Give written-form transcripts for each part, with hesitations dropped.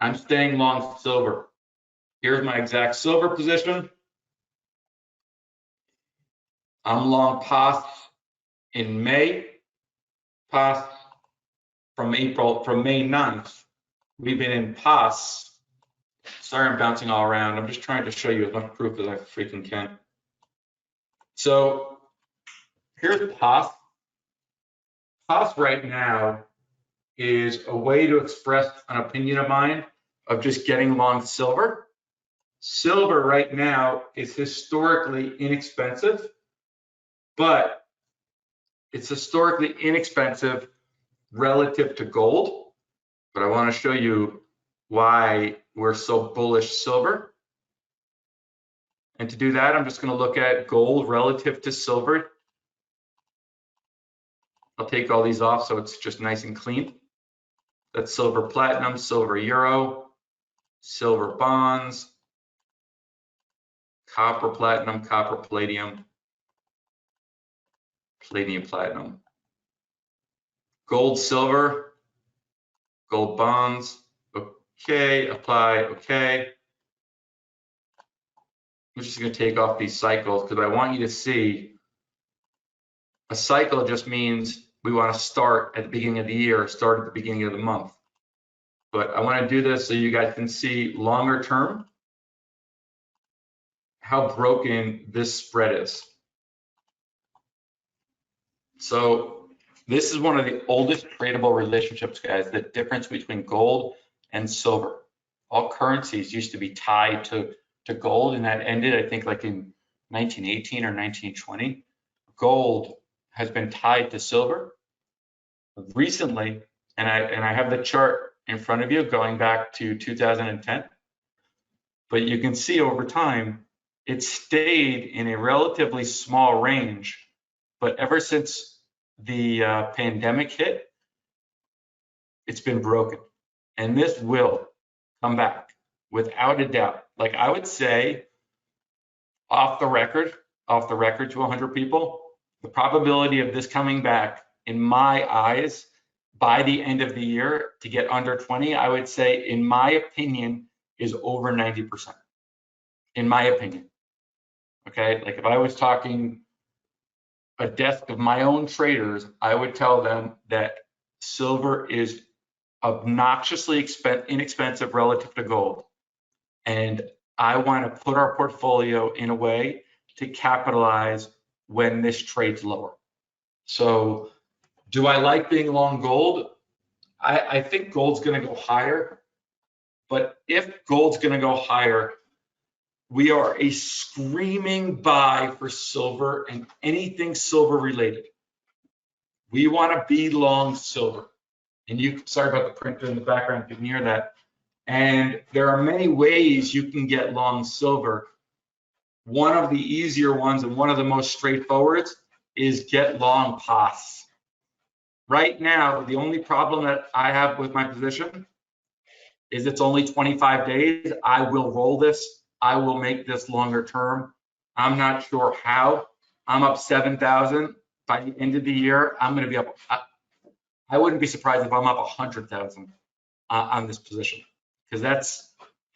I'm staying long silver. Here's my exact silver position. I'm long PAAS in May. PAAS from May 9th. We've been in PAAS. Sorry, I'm bouncing all around. I'm just trying to show you as much proof as I freaking can. So here's PAAS. PAAS right now is a way to express an opinion of mine of just getting long silver. Silver right now is historically inexpensive, but it's historically inexpensive relative to gold. But I want to show you why we're so bullish silver. And to do that, I'm just going to look at gold relative to silver. I'll take all these off so it's just nice and clean. That's silver platinum, silver euro, silver bonds, copper platinum, copper palladium, palladium platinum, gold silver, gold bonds. Okay, apply, okay. I'm just going to take off these cycles because I want you to see a cycle just means we want to start at the beginning of the year, start at the beginning of the month. But I want to do this so you guys can see longer term how broken this spread is. So this is one of the oldest tradable relationships, guys, the difference between gold and silver. All currencies used to be tied to gold, and that ended, I think, like in 1918 or 1920. Gold has been tied to silver recently, and I have the chart in front of you going back to 2010. But you can see over time, it stayed in a relatively small range, but ever since the pandemic hit, it's been broken. And this will come back without a doubt. Like I would say, off the record to 100 people, the probability of this coming back, in my eyes, by the end of the year to get under 20, I would say, in my opinion, is over 90%. In my opinion. Okay, like if I was talking a desk of my own traders, I would tell them that silver is obnoxiously inexpensive relative to gold. And I want to put our portfolio in a way to capitalize when this trades lower. So do I like being long gold? I think gold's going to go higher. But if gold's going to go higher, we are a screaming buy for silver and anything silver related. We want to be long silver. And sorry about the printer in the background, you can hear that. And there are many ways you can get long silver. One of the easier ones and one of the most straightforward is get long PAAS. Right now, the only problem that I have with my position is it's only 25 days. I will roll this. I will make this longer term. I'm not sure how. I'm up 7,000. By the end of the year, I'm going to be up. I wouldn't be surprised if I'm up 100,000 on this position, because that's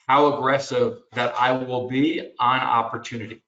how aggressive that I will be on opportunity.